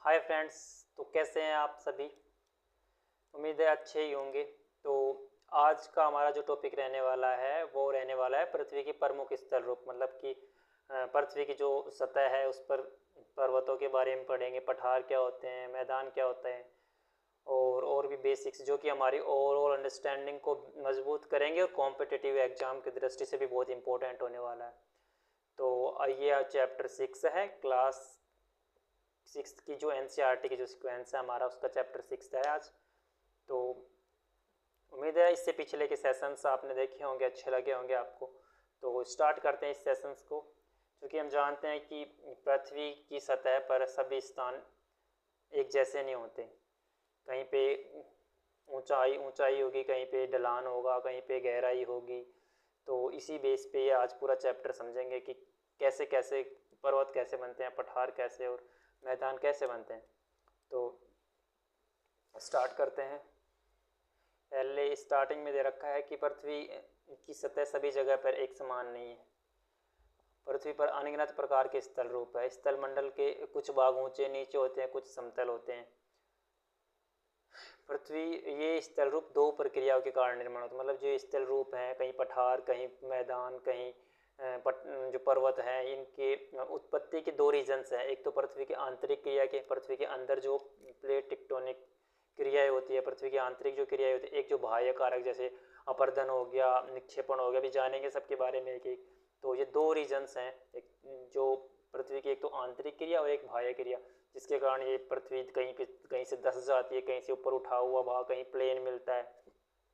Hi friends. तो कैसे हैं आप सभी? उम्मीद है अच्छे ही होंगे। तो आज का हमारा जो टॉपिक रहने वाला है वो रहने वाला है पृथ्वी की प्रमुख स्थल रूप, मतलब कि पृथ्वी की जो सतह है उस पर पर्वतों के बारे में पढ़ेंगे। पठार क्या होते हैं, मैदान क्या होते हैं, और भी बेसिक्स जो कि हमारी ओवरऑल अंडरस्टैंडिंग को मजबूत करेंगे और कॉम्पिटिटिव एग्जाम की दृष्टि से भी बहुत इंपॉर्टेंट होने वाला है। तो ये चैप्टर 6 है, क्लास 6 की जो एनसीईआरटी की जो सिक्वेंस है हमारा, उसका चैप्टर 6 है आज। तो उम्मीद है इससे पिछले के सेशंस आपने देखे होंगे, अच्छे लगे होंगे आपको। तो स्टार्ट करते हैं इस सेशंस को। क्योंकि हम जानते हैं कि पृथ्वी की सतह पर सभी स्थान एक जैसे नहीं होते। कहीं पे ऊंचाई ऊंचाई होगी, कहीं पे ढलान होगा, कहीं पे गहराई होगी। तो इसी बेस पे ये आज पूरा चैप्टर समझेंगे कि कैसे कैसे पर्वत कैसे बनते हैं, पठार कैसे और मैदान कैसे बनते हैं। तो स्टार्ट करते हैं। पहले स्टार्टिंग में दे रखा है कि पृथ्वी की सतह सभी जगह पर एक समान नहीं है। पृथ्वी पर अनगिनत प्रकार के स्थल रूप है। स्थल मंडल के कुछ भाग ऊंचे नीचे होते हैं, कुछ समतल होते हैं। पृथ्वी ये स्थल रूप दो प्रक्रियाओं के कारण निर्माण होता है। मतलब जो स्थल रूप हैं, कहीं पठार, कहीं मैदान, कहीं जो पर्वत हैं, इनके उत्पत्ति के दो रीजन्स हैं। एक तो पृथ्वी की आंतरिक क्रिया के, पृथ्वी के अंदर जो प्लेट टेक्टोनिक क्रियाएं होती है, पृथ्वी की आंतरिक जो क्रियाएं होती है, एक जो बाह्य कारक जैसे अपरदन हो गया, निक्षेपण हो गया, भी जानेंगे सबके बारे में एक एक। तो ये दो रीजन्स हैं, एक जो पृथ्वी की एक तो आंतरिक क्रिया और एक बाह्य क्रिया, जिसके कारण ये पृथ्वी कहीं से धंस जाती है, कहीं से ऊपर उठा हुआ भाग, कहीं प्लेन मिलता है।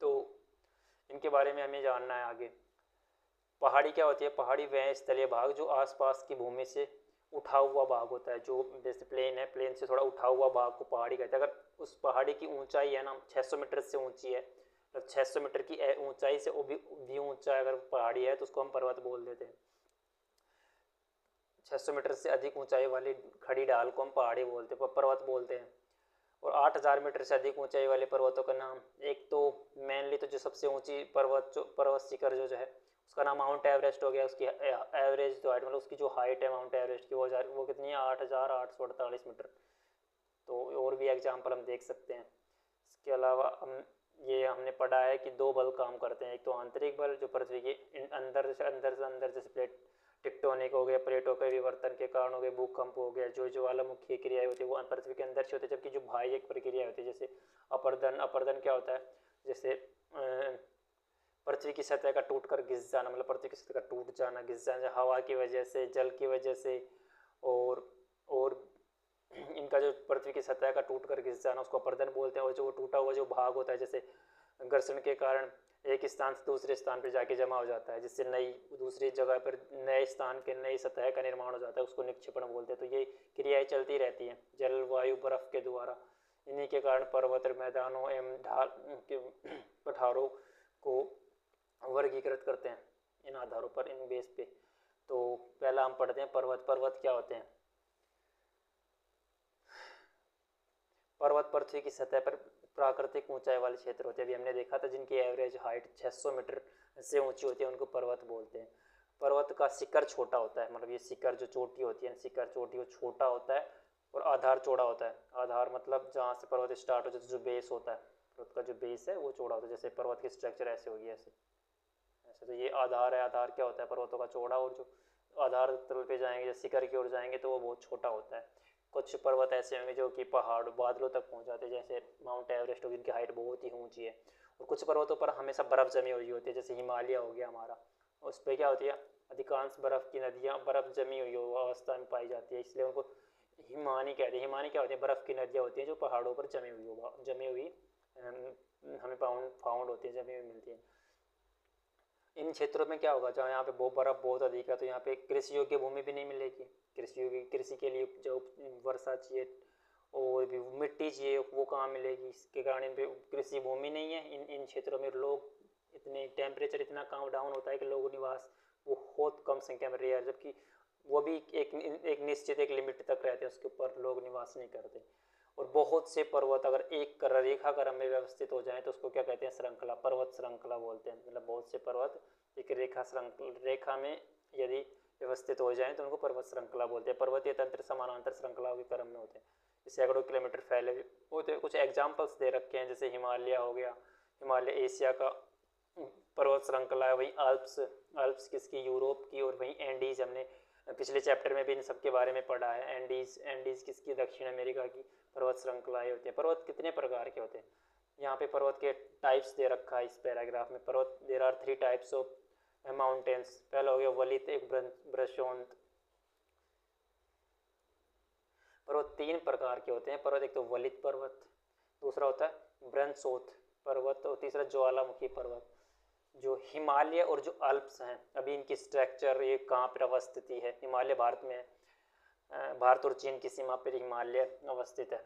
तो इनके बारे में हमें जानना है आगे। पहाड़ी क्या होती है? पहाड़ी वह स्थलीय भाग जो आसपास की भूमि से उठा हुआ भाग होता है। जो जैसे प्लेन है, प्लेन से थोड़ा उठा हुआ भाग को पहाड़ी कहते हैं। अगर उस पहाड़ी की ऊंचाई है ना 600 मीटर से ऊंची है, मतलब 600 मीटर की ऊंचाई से भी ऊंचा अगर पहाड़ी है तो उसको हम पर्वत बोल देते हैं। 600 मीटर से अधिक ऊंचाई वाली खड़ी ढाल को हम पहाड़ी बोलते हैं, पर्वत बोलते हैं। और 8000 मीटर से अधिक ऊंचाई वाले पर्वतों का नाम, एक तो मेनली तो जो सबसे ऊंची पर्वत शिखर जो है उसका नाम माउंट एवरेस्ट हो गया। उसकी एवरेज जो हाइट, मतलब उसकी जो हाइट है माउंट एवरेस्ट की, वो कितनी है? 8848 मीटर। तो और भी एग्जाम्पल हम देख सकते हैं। इसके अलावा हमने पढ़ा है कि दो बल काम करते हैं। एक तो आंतरिक बल जो पृथ्वी के अंदर जैसे प्लेट टेक्टोनिक हो गया, प्लेटों के विवर्तन के कारण हो गए, भूकंप हो गया, जो ज्वालामुखी क्रियाएं होती है वो पृथ्वी के अंदर से होती है। जबकि जो बाह्य प्रक्रिया होती है जैसे अपरदन, अपरदन क्या होता है? जैसे पृथ्वी की सतह का टूट कर घिस जाना, मतलब पृथ्वी की सतह का टूट जाना, घिस जाना, हवा की वजह से, जल की वजह से। और इनका जो पृथ्वी की सतह का टूट कर घिस जाना उसको अपरदन बोलते हैं। और जो वो टूटा हुआ जो भाग होता है, जैसे घर्षण के कारण एक स्थान से दूसरे स्थान पर जाके जमा हो जाता है, जिससे नई दूसरी जगह पर नए स्थान के नई सतह का निर्माण हो जाता है, उसको निक्षेपण बोलते हैं। तो ये क्रियाएं चलती रहती हैं जल, वायु, बर्फ के द्वारा। इन्हीं के कारण पर्वत, मैदानों एवं ढाल के पठारों को वर्गीकृत करते हैं इन आधारों पर, इन बेस पे। तो पहला हम पढ़ते हैं पर्वत। पर्वत क्या होते हैं? पर्वत पृथ्वी की सतह पर प्राकृतिक ऊंचाई वाले क्षेत्र होते हैं। अभी हमने देखा था जिनकी एवरेज हाइट 600 मीटर से ऊंची होती है उनको पर्वत बोलते हैं। पर्वत का शिखर छोटा होता है, मतलब ये शिखर जो चोटी होती है, शिखर चोटी वो छोटा होता है और आधार चौड़ा होता है। आधार मतलब जहाँ से पर्वत स्टार्ट हो जाता है, जो बेस होता है पर्वत का, जो बेस है वो चौड़ा होता है। जैसे पर्वत की स्ट्रक्चर ऐसे होगी, ऐसे ऐसे। तो ये आधार है। आधार क्या होता है? पर्वतों का चौड़ा। और जो आधार तल पे जाएंगे, जैसे शिखर की ओर जाएंगे तो वो बहुत छोटा होता है। कुछ पर्वत ऐसे होंगे जो कि पहाड़ बादलों तक पहुंच जाते हैं, जैसे माउंट एवरेस्ट होगी, जिनकी हाइट बहुत ही ऊंची है। और कुछ पर्वतों पर हमेशा बर्फ़ जमी हुई होती है, जैसे हिमालय हो गया हमारा। उस पर क्या होती है? अधिकांश बर्फ़ की नदियाँ बर्फ़ जमी हुई अवस्था में पाई जाती है, इसलिए उनको हिमानी कहते हैं। हिमानी क्या होती है? बर्फ़ की नदियाँ होती हैं जो पहाड़ों पर जमी हुई हमें फाउंड होती है, जमी हुई मिलती है। इन क्षेत्रों में क्या होगा? जहाँ यहाँ पे बहुत बर्फ बहुत अधिक है तो यहाँ पे कृषि योग्य भूमि भी नहीं मिलेगी। कृषि के लिए जो वर्षा चाहिए और भी मिट्टी चाहिए, वो कहाँ मिलेगी? इसके कारण इन पे कृषि भूमि नहीं है। इन क्षेत्रों में लोग इतने, टेम्परेचर इतना कम डाउन होता है कि लोग निवास वो बहुत कम संख्या में रेयर, जबकि वो भी एक निश्चित एक लिमिट तक रहते हैं, उसके ऊपर लोग निवास नहीं करते। और बहुत से पर्वत अगर एक रेखा क्रम में व्यवस्थित हो जाए तो उसको क्या कहते हैं? श्रृंखला, पर्वत श्रृंखला बोलते हैं। मतलब बहुत से पर्वत एक रेखा में यदि व्यवस्थित हो जाए तो उनको पर्वत श्रृंखला बोलते हैं। पर्वतीय तंत्र समानांतर श्रृंखलाओं के क्रम में होते हैं। सैकड़ों किलोमीटर फैले होते। कुछ एग्जाम्पल्स दे रखे हैं, जैसे हिमालय हो गया, हिमालय एशिया का पर्वत श्रृंखला है, वहीं आल्प्स किसकी, यूरोप की, और वहीं एंडीज हमने पिछले चैप्टर में भी इन सब के बारे में पढ़ा है। एंडीज किसकी, दक्षिण अमेरिका की पर्वत श्रृंखलाएं होती हैं। पर्वत कितने प्रकार के होते हैं, यहाँ पे पर्वत के टाइप्स दे रखा है इस पैराग्राफ में। पर्वत, there are 3 types of mountains. पहला हो गया वलित, एक ब्रशोंत। पर्वत 3 प्रकार के होते हैं पर्वत, एक तो वलित पर्वत, दूसरा होता है ब्रंसोत पर्वत, और तीसरा ज्वालामुखी पर्वत। जो हिमालय और जो अल्प्स हैं, अभी इनकी स्ट्रक्चर, ये कहाँ पर अवस्थित है। हिमालय भारत में है, भारत और चीन की सीमा पर हिमालय अवस्थित है।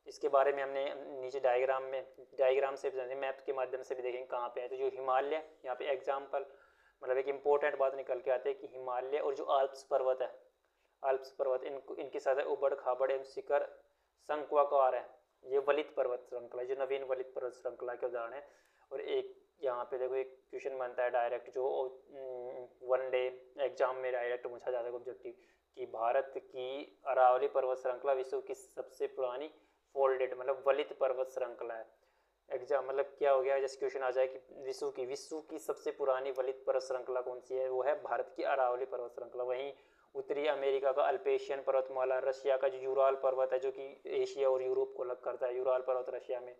इसके बारे में हमने नीचे डायग्राम से भी, मैप के माध्यम से भी देखेंगे कहाँ पे है। तो जो हिमालय, यहाँ पे एग्जाम्पल, मतलब एक इम्पोर्टेंट बात निकल के आते हैं कि हिमालय और जो आल्प्स पर्वत है, आल्प्स पर्वत, इनकी सतह उबड़ खाबड़ एवं शिखर शंक्वाकार है। ये वलित पर्वत श्रृंखला, जो नवीन वलित पर्वत श्रृंखला के उदाहरण है। और एक यहाँ पे देखो, एक क्वेश्चन बनता है डायरेक्ट, जो 1 डे एग्जाम में डायरेक्ट पूछा जाता है ऑब्जेक्टिव, कि भारत की अरावली पर्वत श्रृंखला विश्व की सबसे पुरानी फोल्डेड, मतलब वलित पर्वत श्रृंखला है। एग्जाम मतलब क्या हो गया, जैसे क्वेश्चन आ जाए कि विश्व की सबसे पुरानी वलित पर्वत श्रृंखला कौन सी है, वो है भारत की अरावली पर्वत श्रृंखला। वहीं उत्तरी अमेरिका का अल्पेशियन पर्वतमाला, रशिया का जो यूराल पर्वत है, जो कि एशिया और यूरोप को अलग करता है, यूराल पर्वत रशिया में,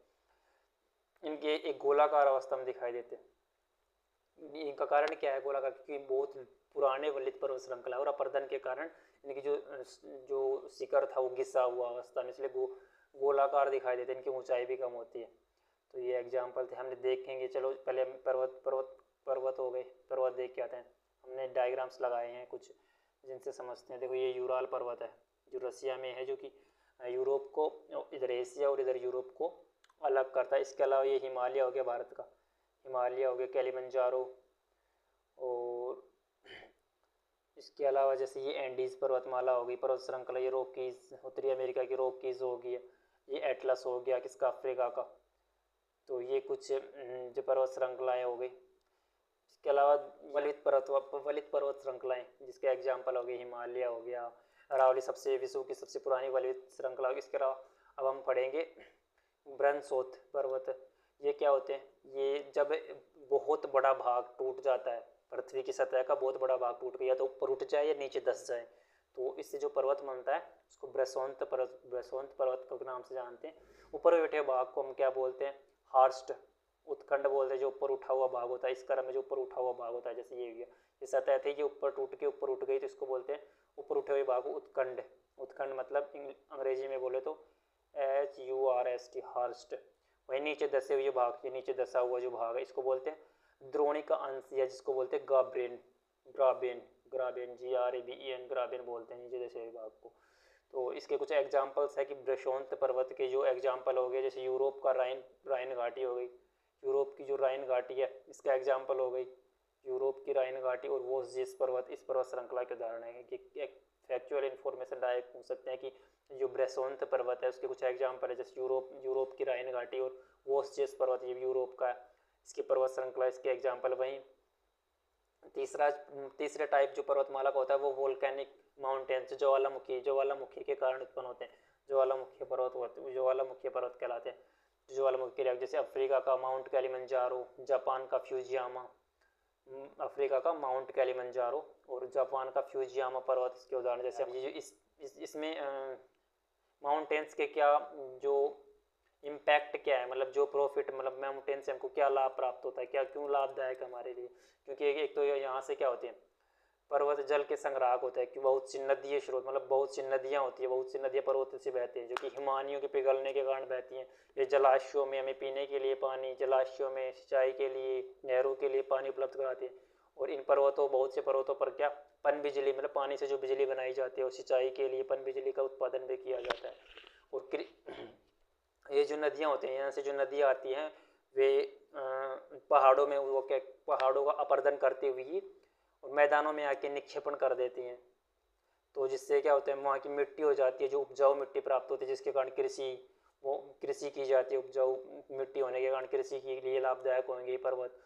इनके एक गोलाकार अवस्था में दिखाई देते हैं। इनका कारण क्या है गोलाकार, क्योंकि बहुत पुराने वलित पर्वत श्रृंखला और अपरदन के कारण इनकी जो शिखर था वो घिसा हुआ अवस्था में, इसलिए गोलाकार दिखाई देते हैं, इनकी ऊंचाई भी कम होती है। तो ये एग्जाम्पल थे, हमने देखेंगे। चलो पहले हम पर्वत हो गए, पर्वत देख के आते हैं। हमने डायग्राम्स लगाए हैं कुछ, जिनसे समझते हैं। देखो, ये यूराल पर्वत है जो रशिया में है, जो कि यूरोप को, इधर एशिया और इधर यूरोप को अलग करता है। इसके अलावा ये हिमालय हो गया भारत का, हिमालय हो गया, किलिमंजारो, और इसके अलावा जैसे ये एंडीज पर्वतमाला हो गई, पर्वत श्रृंखला, ये रॉकीज, उत्तरी अमेरिका की रॉकीज हो गई, ये एटलस हो गया किसका, अफ्रीका का। तो ये कुछ जो पर्वत श्रृंखलाएँ हो गई। इसके अलावा वलित पर्वत श्रृंखलाएँ, जिसके एग्जाम्पल हो गए हिमालय हो गया, अरावली विश्व की सबसे पुरानी वलित श्रृंखला होगी। इसके अलावा अब हम पढ़ेंगे ब्रंसोत पर्वत। ये क्या होते हैं, ये जब बहुत बड़ा भाग टूट जाता है, पृथ्वी की सतह का बहुत बड़ा भाग टूट गया, तो ऊपर उठ जाए या नीचे धंस जाए, तो इससे जो पर्वत बनता है उसको ब्रसोंत पर्वत के नाम से जानते हैं। ऊपर बैठे भाग को हम क्या बोलते हैं, हार्स्ट उत्खंड बोलते हैं, जो ऊपर उठा हुआ भाग होता है। इस क्रम में जो ऊपर उठा हुआ भाग होता है, जैसे ये ये सतह थी, ये ऊपर टूट के ऊपर उठ गई, तो इसको बोलते हैं ऊपर उठे हुए भाग को उत्खंड। उत्खंड मतलब अंग्रेजी में बोले तो HURST, हार्स्ट। वहीं नीचे धसे हुए भाग, ये नीचे धसा हुआ जो भाग है, इसको बोलते हैं द्रोणी का अंश, या जिसको बोलते हैं ग्राबेन, GRABEN, ग्राबेन बोलते हैं नीचे धसे हुए भाग को। तो इसके कुछ एग्जाम्पल्स है कि ब्रशोंत पर्वत के जो एग्जाम्पल हो गए, जैसे यूरोप का राइन घाटी हो गई, यूरोप की जो राइन घाटी है इसका एग्जाम्पल हो गई यूरोप की राइन घाटी, और वोस्जिस पर्वत इस पर्वत श्रृंखला के उदाहरण है। कि एक फैक्चुअल इन्फॉर्मेशन डायरेक्ट पूछ सकते हैं कि जो ब्रशोंत पर्वत है उसके कुछ एग्जाम्पल है, जैसे यूरोप की राइन घाटी और वोस्जिस पर्वत, ये भी यूरोप का है, इसकी पर्वत श्रृंखला, इसके एग्जाम्पल। वहीं तीसरे टाइप जो पर्वतमाला का होता है वो वोल्केनिक माउंटेन्स, ज्वालामुखी के कारण उत्पन्न होते हैं, ज्वालामुखी पर्वत कहलाते हैं। ज्वालामुखी के जैसे अफ्रीका का माउंट किलिमंजारो, जापान का फ्यूजियामा, अफ्रीका का माउंट किलिमंजारो और जापान का फ्यूजियामा पर्वत इसके उदाहरण। जैसे अब ये जो इसमें माउंटेन्स के क्या जो इम्पैक्ट क्या है, मतलब जो प्रॉफिट, मतलब माउंटेन से हमको क्या लाभ प्राप्त होता है, क्या क्यों लाभदायक हमारे लिए। क्योंकि एक तो यहाँ से क्या होती है, पर्वत जल के संग्राहक होता है, कि बहुत सी नदीय स्रोत, मतलब बहुत सी नदियाँ होती है, बहुत सी नदियाँ पर्वत से बहती हैं, जो कि हिमानियों के पिघलने के कारण बहती हैं। ये जलाशयों में हमें पीने के लिए पानी, जलाशयों में सिंचाई के लिए, नहरों के लिए पानी उपलब्ध कराती है। और इन बहुत से पर्वतों पर क्या पन बिजली, मतलब पानी से जो बिजली बनाई जाती है, और सिंचाई के लिए पन बिजली का उत्पादन भी किया जाता है। और ये जो नदियाँ होती हैं, यहाँ से जो नदियाँ आती हैं वे पहाड़ों में, वो क्या पहाड़ों का अपरदन करती हुई और मैदानों में आके निक्षेपण कर देती हैं। तो जिससे क्या होता है, वहाँ की मिट्टी हो जाती है, जो उपजाऊ मिट्टी प्राप्त होती है, जिसके कारण कृषि की जाती है। उपजाऊ मिट्टी होने के कारण कृषि के लिए लाभदायक होंगे ये पर्वत।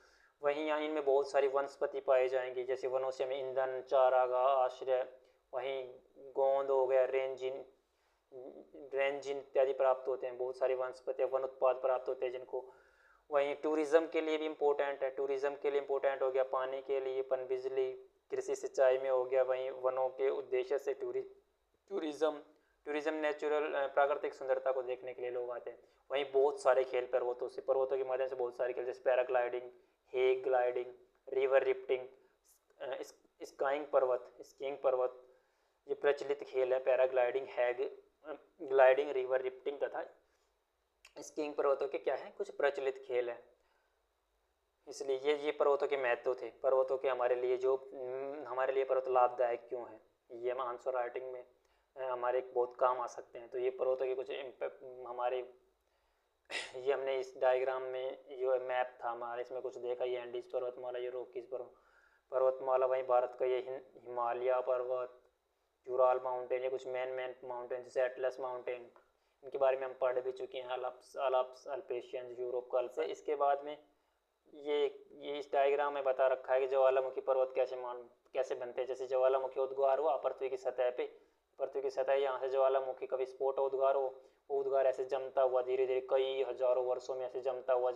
वहीं यहाँ इनमें बहुत सारी वनस्पति पाए जाएंगे, जैसे वनों से हमें ईंधन, चारागाह, आश्रय। वहीं गोंद हो गया, रेंजिन इत्यादि प्राप्त होते हैं, बहुत सारी वनस्पति वन उत्पाद प्राप्त होते हैं जिनको। वहीं टूरिज्म के लिए भी इम्पोर्टेंट है, टूरिज्म के लिए इम्पोर्टेंट हो गया, पानी के लिए पनबिजली, कृषि सिंचाई में हो गया। वहीं वनों के उद्देश्य से टूरिज्म टूरिज्म नेचुरल प्राकृतिक सुंदरता को देखने के लिए लोग आते हैं। वहीं बहुत सारे खेल पर्वतों के माध्यम से बहुत सारे खेल, जैसे paragliding, Hague gliding, river rifting, skiing पर्वत ये प्रचलित खेल है। पैराग्लाइडिंग, हैग ग्लाइडिंग, रिवर रिफ्टिंग तथा स्कीइंग पर्वतों के क्या है, कुछ प्रचलित खेल हैं। इसलिए ये पर्वतों के महत्व थे। पर्वतों के हमारे लिए पर्वत लाभदायक क्यों है, ये हम आंसर राइटिंग में हमारे बहुत काम आ सकते हैं। तो ये पर्वतों के कुछ हमारे ये हमने इस डायग्राम में जो मैप था हमारे, इसमें कुछ देखा। ये एंडीज पर्वतमाला, ये रोकीज पर्वतमाला, वहीं भारत का ये हिमालय पर्वत, यूराल माउंटेन, ये कुछ मेन माउंटेन जैसे एटलस माउंटेन, इनके बारे में हम पढ़ भी चुके हैं। अल्प्स अल्पेशियन, यूरोप का अल्प। इसके बाद में ये इस डायग्राम में बता रखा है कि ज्वालामुखी पर्वत कैसे बनते हैं। जैसे ज्वालामुखी उद्गार हुआ पृथ्वी की सतह पे, पृथ्वी की सतह यहाँ से ज्वालामुखी का विस्फोट उद्गार हो, वो उद्गार ऐसे जमता हुआ धीरे धीरे कई हजारों वर्षों में ऐसे जमता हुआ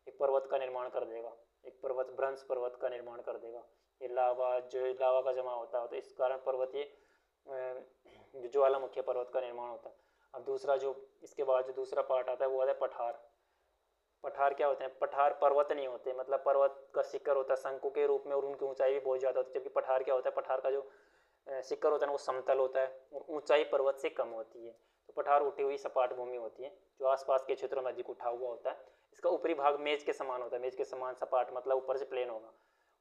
एक पर्वत का निर्माण कर देगा, एक भ्रंश पर्वत का निर्माण कर देगा। ये लावा का जमा होता है, तो इस कारण पर्वतीय ज्वालामुखी पर्वत का निर्माण होता है। अब दूसरा जो इसके बाद जो दूसरा पार्ट आता है वो आता है पठार। पठार क्या होते हैं? पठार पर्वत नहीं होते, मतलब पर्वत का शिखर होता है शंकु के रूप में और उनकी ऊंचाई भी बहुत ज़्यादा होती है। जबकि पठार क्या होता है? पठार का जो शिखर होता है ना वो समतल होता है और ऊंचाई पर्वत से कम होती है। तो पठार उठी हुई सपाट भूमि होती है जो आसपास के क्षेत्रों में अधिक उठा हुआ होता है। इसका ऊपरी भाग मेज के समान होता है, मेज के समान सपाट, मतलब ऊपर से प्लेन होगा।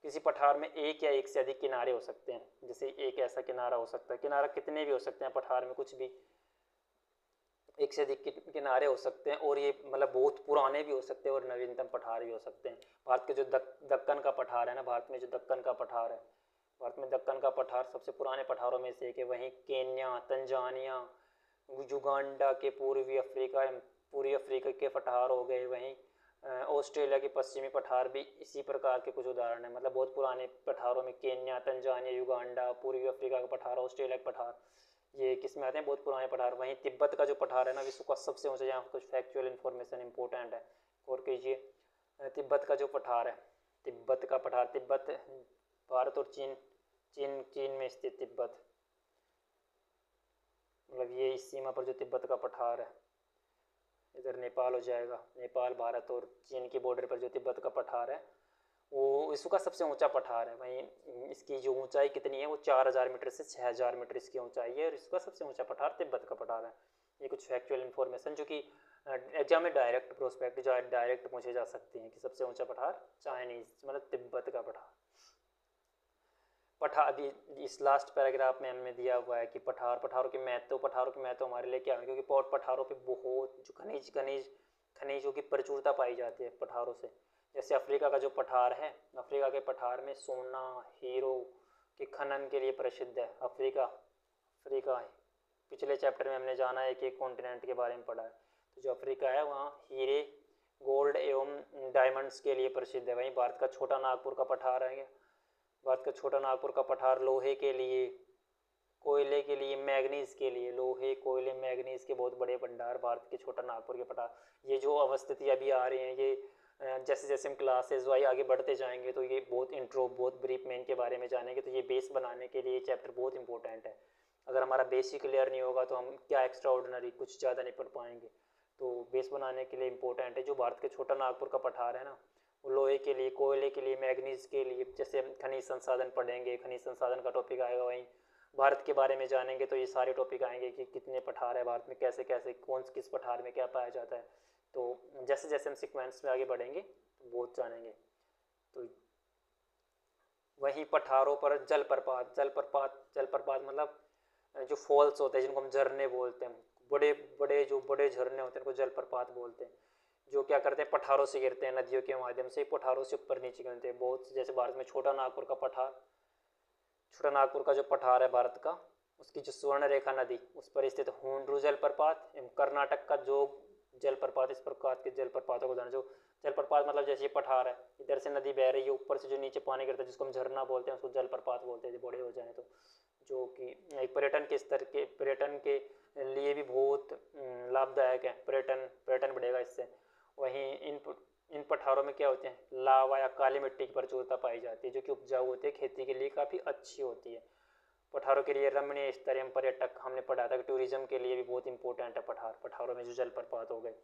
किसी पठार में एक या एक से अधिक किनारे हो सकते हैं, जैसे एक ऐसा किनारा हो सकता है, किनारा कितने भी हो सकते हैं पठार में, कुछ भी एक से अधिक किनारे हो सकते हैं और ये मतलब बहुत पुराने भी हो सकते हैं और नवीनतम पठार भी हो सकते हैं। भारत के जो दक्कन का पठार है ना, भारत में जो दक्कन का पठार है, भारत में दक्कन का पठार सबसे पुराने पठारों में से एक है। वहीं केन्या, तंजानिया, युगांडा के पूर्वी अफ्रीका के पठार हो गए। वहीं ऑस्ट्रेलिया के पश्चिमी पठार भी इसी प्रकार के कुछ उदाहरण है। मतलब बहुत पुराने पठारों में केन्या, तंजानिया, युगांडा, पूर्वी अफ्रीका का पठार, ऑस्ट्रेलिया के पठार, ये किस में आते हैं? बहुत पुराने पठार। वहीं तिब्बत का जो पठार है ना, विश्व का सबसे ऊंचा, यहाँ कुछ फैक्चुअल इन्फॉर्मेशन इंपॉर्टेंट है और कीजिए। तिब्बत का जो पठार है, तिब्बत का पठार, तिब्बत भारत और चीन में स्थित तिब्बत, मतलब ये इस सीमा पर जो तिब्बत का पठार है, इधर नेपाल हो जाएगा, नेपाल भारत और चीन की बॉर्डर पर जो तिब्बत का पठार है वो विश्व का सबसे ऊंचा पठार है। वहीं इसकी जो ऊंचाई कितनी है वो 4000 मीटर से 6000 मीटर इसकी ऊंचाई है और इसका सबसे ऊंचा पठार तिब्बत का पठार है। ये कुछ फैक्चुअल इन्फॉर्मेशन जो कि एग्जाम में डायरेक्ट डायरेक्ट पूछे जा सकती हैं कि सबसे ऊंचा पठार चाइनीज, मतलब तिब्बत का पठार। अभी इस लास्ट पैराग्राफ में हमने दिया हुआ है कि पठारों के महत्व हमारे लिए क्या है, क्योंकि पठारों पे बहुत जो खनिजों की प्रचुरता पाई जाती है पठारों से। जैसे अफ्रीका का जो पठार है, अफ्रीका के पठार में सोना, हीरो के खनन के लिए प्रसिद्ध है। अफ्रीका पिछले चैप्टर में हमने जाना है कि एक कॉन्टिनेंट के बारे में पढ़ा है। तो जो अफ्रीका है वहाँ हीरे, गोल्ड एवं डायमंड्स के लिए प्रसिद्ध है। वहीं भारत का छोटा नागपुर का पठार है, भारत का छोटा नागपुर का पठार लोहे के लिए, कोयले के लिए, मैग्नीज के लिए, लोहे, कोयले, मैग्नीज के बहुत बड़े भंडार भारत के छोटा नागपुर के पठार। ये जो अवस्थिति अभी आ रही हैं, ये जैसे जैसे हम क्लासेज वाइज आगे बढ़ते जाएंगे तो ये बहुत ब्रीफ में इनके बारे में जानेंगे। तो ये बेस बनाने के लिए चैप्टर बहुत इंपॉर्टेंट है। अगर हमारा बेस ही क्लियर नहीं होगा तो हम क्या एक्स्ट्रा ऑर्डिनरी कुछ ज़्यादा नहीं पढ़ पाएंगे। तो बेस बनाने के लिए इम्पोर्टेंट है। जो भारत के छोटा नागपुर का पठार है ना, वो लोहे के लिए, कोयले के लिए, मैग्नीज के लिए, जैसे हम खनिज संसाधन पढ़ेंगे, खनिज संसाधन का टॉपिक आएगा, वहीं भारत के बारे में जानेंगे तो ये सारे टॉपिक आएंगे कि कितने पठार है भारत में, कैसे कैसे किस पठार में क्या पाया जाता है। तो जैसे जैसे हम सीक्वेंस में आगे बढ़ेंगे तो बहुत जानेंगे। तो वहीं पठारों पर जलप्रपात मतलब जो फॉल्स होते हैं जिनको हम झरने बोलते हैं, बड़े झरने होते हैं उनको जलप्रपात बोलते हैं, जो क्या करते हैं पठारों से गिरते हैं, नदियों के माध्यम से पठारों से ऊपर नीचे गिरते हैं। बहुत जैसे भारत में छोटा नागपुर का जो पठार है भारत का, उसकी जो स्वर्ण रेखा नदी उस पर स्थित हुंड्रू जलप्रपात एवं कर्नाटक का जोग जलप्रपात, इस प्रकार के जलप्रपातों को जाना। जो जलप्रपात मतलब जैसे ये पठार है, इधर से नदी बह रही है, ऊपर से जो नीचे पानी गिरता है जिसको हम झरना बोलते हैं उसको जलप्रपात बोलते हैं, बड़े हो जाए तो, जो कि एक पर्यटन के लिए भी बहुत लाभदायक है, पर्यटन बढ़ेगा इससे। वहीं इन पठारों में क्या होते हैं, लावा या काली मिट्टी की प्रचुरता पाई जाती है, जो कि उपजाऊ होती है, खेती के लिए काफ़ी अच्छी होती है। पठारों के लिए रमणीय स्थल एवं पर्यटक, हमने पढ़ा था कि टूरिज्म के लिए भी बहुत इंपॉर्टेंट है पठारों में जो जलप्रपात हो गए।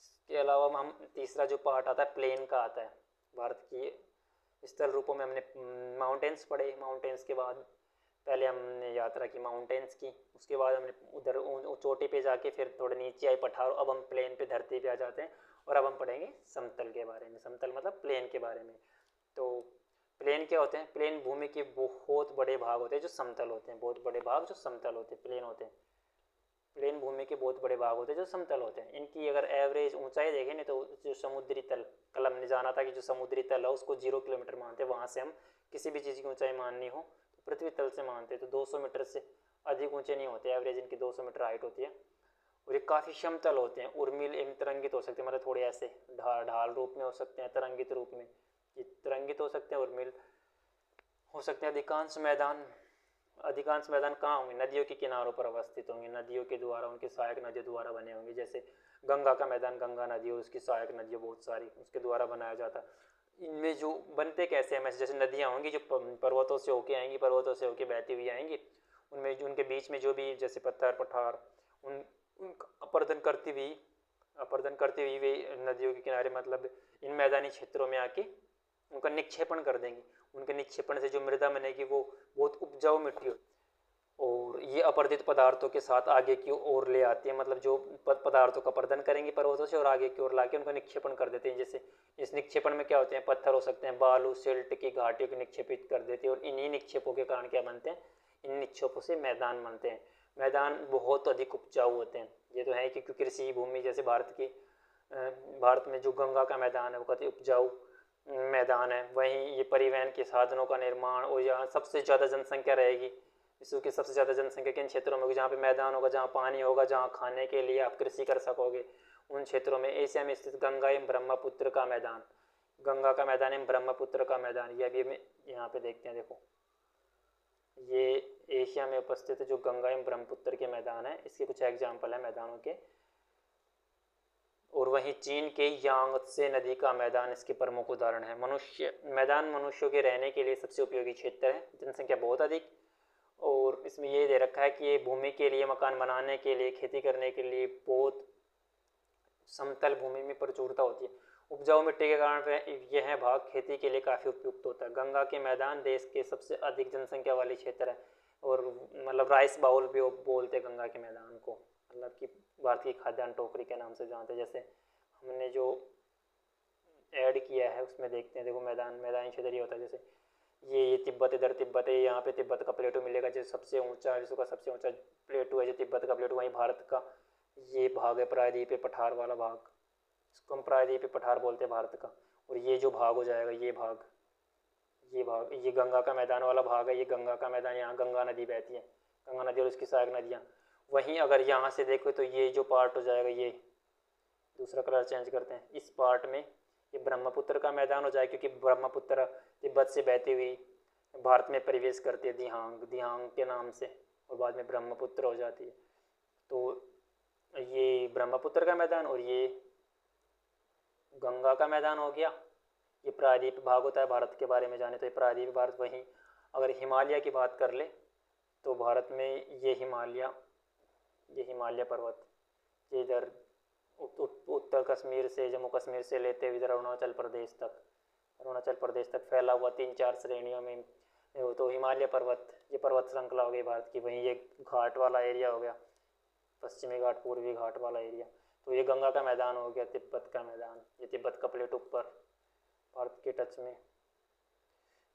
इसके अलावा हम तीसरा जो पार्ट आता है प्लेन का आता है। भारत की स्थल रूपों में हमने माउंटेन्स पढ़े, माउंटेन्स के बाद पहले हमने यात्रा की माउंटेन्स की, उसके बाद हमने उधर चोटी पे जाके फिर थोड़े नीचे आए पठार, अब हम प्लेन पे धरती पे आ जाते हैं और अब हम पढ़ेंगे समतल के बारे में। समतल मतलब प्लेन के बारे में। तो प्लेन क्या होते हैं, प्लेन भूमि के बहुत बड़े भाग होते हैं जो समतल होते हैं, बहुत बड़े भाग जो समतल होते हैं प्लेन होते हैं। प्लेन भूमि के बहुत बड़े भाग होते हैं जो समतल होते हैं। इनकी अगर एवरेज ऊंचाई देखें नहीं तो जो समुद्री तल, कल हमने जाना था कि जो समुद्री तल है उसको 0 किलोमीटर मानते हैं, वहाँ से हम किसी भी चीज़ की ऊंचाई माननी हो तो पृथ्वी तल से मानते हैं। तो 200 मीटर से अधिक ऊंचे नहीं होते, एवरेज इनकी 200 मीटर हाइट होती है। और ये काफ़ी समतल होते हैं, उर्मिल एवं तरंगित हो सकते हैं, मतलब थोड़े ऐसे ढाल रूप में हो सकते हैं, तरंगित रूप में, ये तरंगित हो सकते हैं, उर्मिल हो सकते हैं। अधिकांश मैदान कहाँ होंगे, नदियों के किनारों पर अवस्थित होंगे, नदियों के द्वारा, उनके सहायक नदियों द्वारा बने होंगे। जैसे गंगा का मैदान, गंगा नदी और उसकी सहायक नदियों बहुत सारी, उसके द्वारा बनाया जाता है। इनमें जो बनते कैसे हैं, जैसे नदियाँ होंगी जो पर्वतों से होके आएंगी, पर्वतों से होके बहती हुई आएंगी, उनमें जो उनके बीच में जो भी जैसे पत्थर पठार उनका अपर्दन करती हुई वे नदियों के किनारे, मतलब इन मैदानी क्षेत्रों में आके उनका निक्षेपण कर देंगे। उनके निक्षेपण से जो मृदा बनेगी वो बहुत उपजाऊ मिट्टी हो, और ये अपरदित पदार्थों के साथ आगे की ओर ले आती है, मतलब जो पदार्थों का अपरदन करेंगे पर्वतों से और आगे की ओर लाके उनका निक्षेपण कर देते हैं। जैसे इस निक्षेपण में क्या होते हैं, पत्थर हो सकते हैं, बालू सिल्ट की घाटियों को निक्षेपित कर देते हैं, और इन्हीं निक्षेपों के कारण क्या बनते हैं, इन निक्षेपों से मैदान बनते हैं। मैदान बहुत अधिक उपजाऊ होते हैं। ये तो है क्योंकि कृषि भूमि, जैसे भारत में जो गंगा का मैदान है वो काफ़ी उपजाऊ मैदान है। वहीं ये परिवहन के साधनों का निर्माण, और यहाँ सबसे ज़्यादा जनसंख्या रहेगी, विश्व की सबसे ज़्यादा जनसंख्या किन क्षेत्रों में होगी, जहाँ पे मैदान होगा, जहाँ पानी होगा, जहाँ खाने के लिए आप कृषि कर सकोगे, उन क्षेत्रों में। एशिया में स्थित गंगा एवं ब्रह्मपुत्र का मैदान, गंगा का मैदान एवं ब्रह्मपुत्र का मैदान, ये अभी हमें यहाँ पे देखते हैं। देखो ये एशिया में उपस्थित जो गंगा एवं ब्रह्मपुत्र के मैदान है, इसके कुछ एग्जाम्पल है मैदानों के। और वहीं चीन के यांगत्से नदी का मैदान इसके प्रमुख उदाहरण है। मैदान मनुष्यों के रहने के लिए सबसे उपयोगी क्षेत्र है, जनसंख्या बहुत अधिक, और इसमें ये दे रखा है कि ये भूमि के लिए, मकान बनाने के लिए, खेती करने के लिए बहुत समतल भूमि में प्रचुरता होती है। उपजाऊ मिट्टी के कारण यह भाग खेती के लिए काफ़ी उपयुक्त होता है। गंगा के मैदान देश के सबसे अधिक जनसंख्या वाले क्षेत्र है, और मतलब राइस बाउल भी बोलते हैं गंगा के मैदान को, मतलब कि भारतीय खाद्यान्न टोकरी के नाम से जानते हैं। जैसे हमने जो ऐड किया है उसमें देखते हैं, देखो मैदानी क्षेत्र ये होता है। जैसे ये तिब्बत, इधर तिब्बत है, यहाँ पे तिब्बत का प्लेटू मिलेगा, जो सबसे ऊंचा, विश्व का सबसे ऊंचा प्लेटू है जो तिब्बत का प्लेटू। वहीं भारत का ये भाग है प्रायद्वीपीय पठार वाला भाग, इसको हम प्रायद्वीपीय पठार बोलते हैं भारत का। और ये जो भाग हो जाएगा, ये गंगा का मैदान वाला भाग है, ये गंगा का मैदान, यहाँ गंगा नदी बहती है, गंगा नदी और उसकी सहायक नदियाँ। वहीं अगर यहाँ से देखो तो ये जो पार्ट हो जाएगा, ये दूसरा कलर चेंज करते हैं, इस पार्ट में ये ब्रह्मपुत्र का मैदान हो जाए, क्योंकि ब्रह्मपुत्र तिब्बत से बहती हुई भारत में प्रवेश करती है दिहांग के नाम से, और बाद में ब्रह्मपुत्र हो जाती है। तो ये ब्रह्मपुत्र का मैदान और ये गंगा का मैदान हो गया। ये प्रायद्वीप भाग होता है भारत के बारे में जाने तो ये प्रायद्वीप भारत। वहीं अगर हिमालय की बात कर ले तो भारत में ये हिमालय पर्वत, ये इधर उत्तर कश्मीर से, जम्मू कश्मीर से लेते हुए इधर अरुणाचल प्रदेश तक फैला हुआ 3-4 श्रेणियों में तो हिमालय पर्वत, ये पर्वत श्रृंखला हो गई भारत की। वहीं ये घाट वाला एरिया हो गया, पश्चिमी घाट, पूर्वी घाट वाला एरिया। तो ये गंगा का मैदान हो गया, तिब्बत का मैदान, ये तिब्बत का प्लेटू ऊपर भारत के टच में,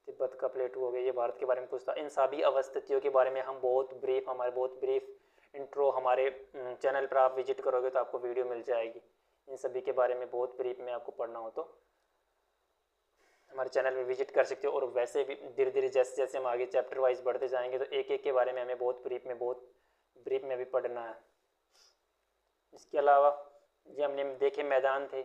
तिब्बत का प्लेटू हो गया। ये भारत के बारे में पूछता। इन सभी अवस्थितियों के बारे में हम बहुत ब्रीफ इंट्रो हमारे चैनल पर आप विजिट करोगे तो आपको वीडियो मिल जाएगी। इन सभी के बारे में बहुत ब्रीफ में आपको पढ़ना हो तो हमारे चैनल पर विजिट कर सकते हो। और वैसे भी धीरे धीरे जैसे जैसे हम आगे चैप्टर वाइज बढ़ते जाएंगे तो एक एक के बारे में हमें बहुत ब्रीफ में भी पढ़ना है। इसके अलावा ये हमने देखे मैदान थे,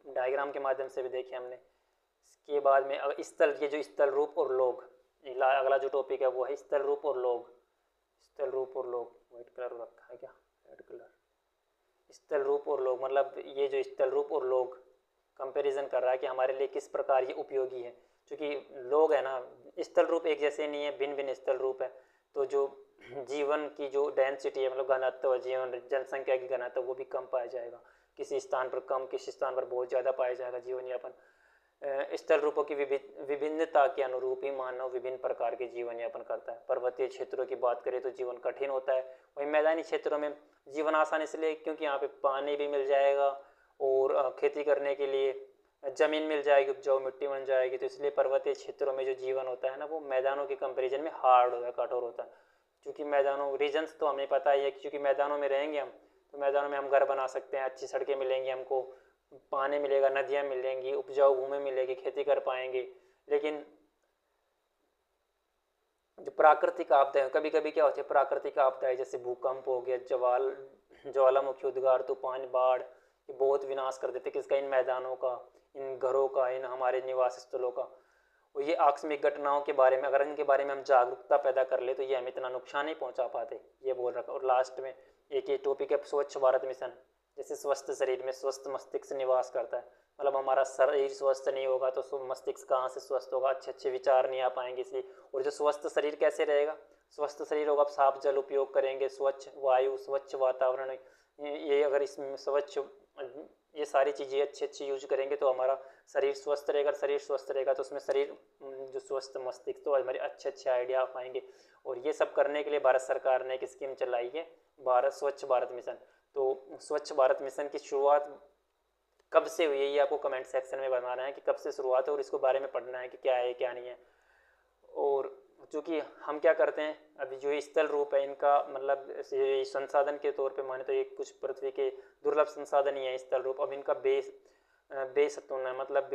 डायग्राम के माध्यम से भी देखे हमने। इसके बाद में स्थल, ये जो स्थल रूप और लोग, अगला जो टॉपिक है वो है स्थल रूप और लोग। वाइट कलर रखा है क्या, रेड स्थल रूप और लोग, मतलब ये जो स्थल रूप और लोग कंपैरिजन कर रहा है कि हमारे लिए किस प्रकार ये उपयोगी है। क्योंकि लोग है ना, स्थल रूप एक जैसे नहीं है, भिन्न भिन्न स्थल रूप है। तो जो जीवन की जो डेंसिटी है, मतलब घनत्व, जीवन जनसंख्या की घनत्व, वो भी कम पाया जाएगा। किसी स्थान पर कम, किसी स्थान पर बहुत ज़्यादा पाया जाएगा जीवन यापन। स्थल रूपों की विभिन्नता के अनुरूप ही मानव विभिन्न प्रकार के जीवन यापन करता है। पर्वतीय क्षेत्रों की बात करें तो जीवन कठिन होता है, वहीं मैदानी क्षेत्रों में जीवन आसान इसलिए क्योंकि यहाँ पे पानी भी मिल जाएगा और खेती करने के लिए ज़मीन मिल जाएगी, उपजाऊ मिट्टी बन जाएगी। तो इसलिए पर्वतीय क्षेत्रों में जो जीवन होता है ना, वो मैदानों के कंपेरिजन में हार्ड होता है, कठोर होता है। क्योंकि मैदानों रीजन्स तो हमें पता ही है, क्योंकि मैदानों में रहेंगे हम, तो मैदानों में हम घर बना सकते हैं, अच्छी सड़कें मिलेंगी हमको, पानी मिलेगा, नदियाँ मिलेंगी, उपजाऊ भूमि मिलेगी, खेती कर पाएंगे। लेकिन जो प्राकृतिक आपदाएं, कभी कभी क्या होती है, प्राकृतिक आपदाएं जैसे भूकंप हो गया, ज्वालामुखी उद्गार, तूफान, बाढ़, ये बहुत विनाश कर देते किसका, इन मैदानों का, इन घरों का, इन हमारे निवास स्थलों का। और ये आकस्मिक घटनाओं के बारे में अगर इनके बारे में हम जागरूकता पैदा कर ले तो ये हमें इतना नुकसान नहीं पहुंचा पाते, ये बोल रखा। और लास्ट में एक ये टॉपिक है स्वच्छ भारत मिशन। जैसे स्वस्थ शरीर में स्वस्थ मस्तिष्क निवास करता है, मतलब हमारा शरीर स्वस्थ नहीं होगा तो मस्तिष्क कहाँ से स्वस्थ होगा, अच्छे अच्छे विचार नहीं आ पाएंगे इसलिए। और जो स्वस्थ शरीर कैसे रहेगा, स्वस्थ शरीर होगा, साफ जल उपयोग करेंगे, स्वच्छ वायु, स्वच्छ वातावरण, ये अगर इसमें स्वच्छ, ये सारी चीज़ें अच्छी अच्छी यूज करेंगे तो हमारा शरीर स्वस्थ रहेगा। शरीर स्वस्थ रहेगा तो उसमें शरीर जो स्वस्थ मस्तिष्क, तो हमारे अच्छे अच्छे आइडिया आ पाएंगे। और ये सब करने के लिए भारत सरकार ने एक स्कीम चलाई है, भारत स्वच्छ भारत मिशन। तो स्वच्छ भारत मिशन की शुरुआत कब से हुई है ये आपको कमेंट सेक्शन में बताना है कि कब से शुरुआत है, और इसको बारे में पढ़ना है कि क्या है क्या नहीं है। और चूँकि हम क्या करते हैं, अभी जो स्थल रूप है इनका मतलब संसाधन के तौर पे माने तो ये कुछ पृथ्वी के दुर्लभ संसाधन ही है स्थल रूप। अब इनका बेसतुन मतलब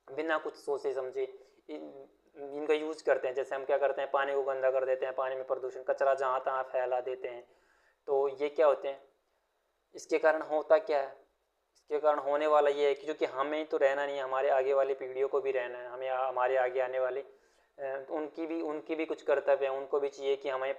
बिना कुछ सोचे समझे इनका यूज करते हैं। जैसे हम क्या करते हैं, पानी को गंदा कर देते हैं, पानी में प्रदूषण, कचरा जहाँ तहाँ फैला देते हैं। तो ये क्या होते हैं, इसके कारण होता क्या है, इसके कारण होने वाला ये है कि क्योंकि हमें तो रहना नहीं है, हमारे आगे वाली पीढ़ियों को भी रहना है, हमें हमारे आगे आने वाले उनकी भी कुछ कर्तव्य है। उनको भी चाहिए कि हमें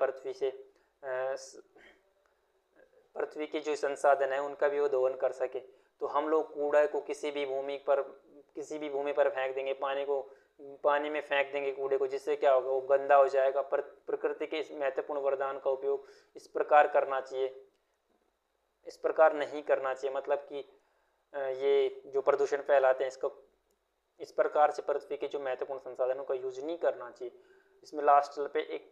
पृथ्वी के जो संसाधन है उनका भी वो दोहन कर सके। तो हम लोग कूड़ा को किसी भी भूमि पर फेंक देंगे, पानी में फेंक देंगे कूड़े को, जिससे क्या होगा, वो गंदा हो जाएगा। प्रकृति के इस महत्वपूर्ण वरदान का उपयोग इस प्रकार करना चाहिए, इस प्रकार नहीं करना चाहिए। मतलब कि ये जो प्रदूषण फैलाते हैं इसको इस प्रकार से पृथ्वी के जो महत्वपूर्ण संसाधनों का यूज नहीं करना चाहिए। इसमें लास्ट पे एक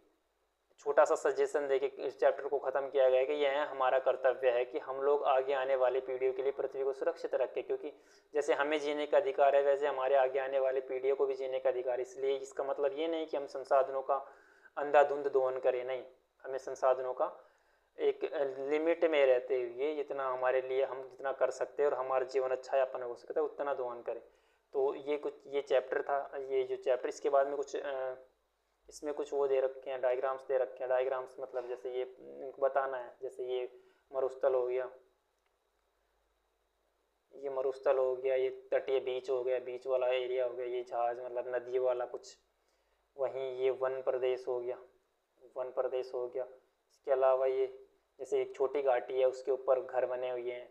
छोटा सा सजेशन देके इस चैप्टर को ख़त्म किया गया है कि यह हमारा कर्तव्य है कि हम लोग आगे आने वाली पीढ़ियों के लिए पृथ्वी को सुरक्षित रखें, क्योंकि जैसे हमें जीने का अधिकार है वैसे हमारे आगे आने वाली पीढ़ियों को भी जीने का अधिकार। इसलिए इसका मतलब ये नहीं कि हम संसाधनों का अंधाधुंध दोहन करें, नहीं, हमें संसाधनों का एक लिमिट में रहते हुए इतना हमारे लिए हम जितना कर सकते हैं और हमारा जीवन अच्छा यापन हो सकता है उतना दोहन करें। तो ये चैप्टर था, ये जो चैप्टर, इसके बाद में कुछ इसमें कुछ वो दे रखे हैं, डायग्राम्स दे रखे हैं। डायग्राम्स मतलब जैसे ये इनको बताना है, जैसे ये मरुस्थल हो गया, ये तटीय बीच हो गया, बीच वाला एरिया हो गया, ये जहाज मतलब नदी वाला कुछ, वहीं ये वन प्रदेश हो गया। इसके अलावा ये जैसे एक छोटी घाटी है उसके ऊपर घर बने हुए हैं।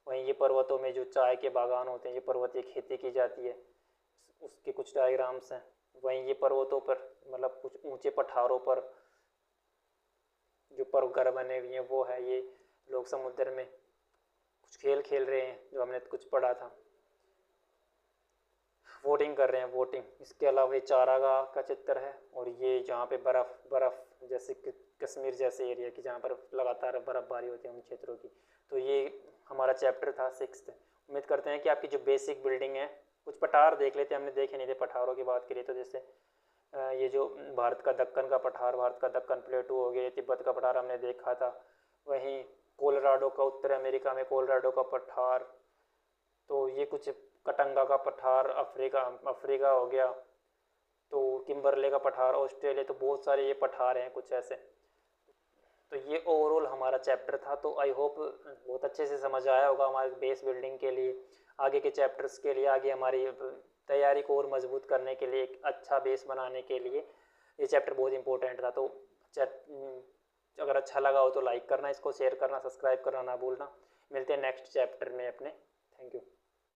वहीं ये पर्वतों में जो चाय के बागान होते हैं, ये पर्वतीय खेती की जाती है, उसके कुछ डायग्राम्स हैं। वहीं ये पर्वतों पर मतलब कुछ ऊंचे पठारों पर जो घर बने हुए हैं वो है। ये लोग समुद्र में कुछ खेल खेल रहे हैं जो हमने कुछ पढ़ा था, वोटिंग कर रहे हैं, वोटिंग। इसके अलावा ये चारागाह का चित्र है, और ये जहाँ पे बर्फ़ जैसे कश्मीर जैसे एरिया की जहाँ पर लगातार बर्फ़बारी होती है उन क्षेत्रों की। तो ये हमारा चैप्टर था 6th। उम्मीद करते हैं कि आपकी जो बेसिक बिल्डिंग है, कुछ पठार देख लेते हैं, हमने देखे नहीं थे पठारों की बात करिए तो जैसे ये जो भारत का दक्कन का पठार, भारत का दक्कन प्लेटू हो गया, तिब्बत का पठार हमने देखा था। वहीं कोलोराडो का, उत्तर अमेरिका में कोलोराडो का पठार, तो ये कुछ कटंगा का पठार अफ्रीका हो गया, तो किम्बरले का पठार ऑस्ट्रेलिया, तो बहुत सारे ये पठार हैं कुछ ऐसे। तो ये ओवरऑल हमारा चैप्टर था। तो आई होप बहुत अच्छे से समझ आया होगा हमारे बेस बिल्डिंग के लिए, आगे के चैप्टर्स के लिए, आगे हमारी तैयारी को और मजबूत करने के लिए, एक अच्छा बेस बनाने के लिए ये चैप्टर बहुत इंपॉर्टेंट था। तो अगर अगर अच्छा लगा हो तो लाइक करना, इसको शेयर करना, सब्सक्राइब करना ना भूलना। मिलते हैं नेक्स्ट चैप्टर में अपने। Thank you.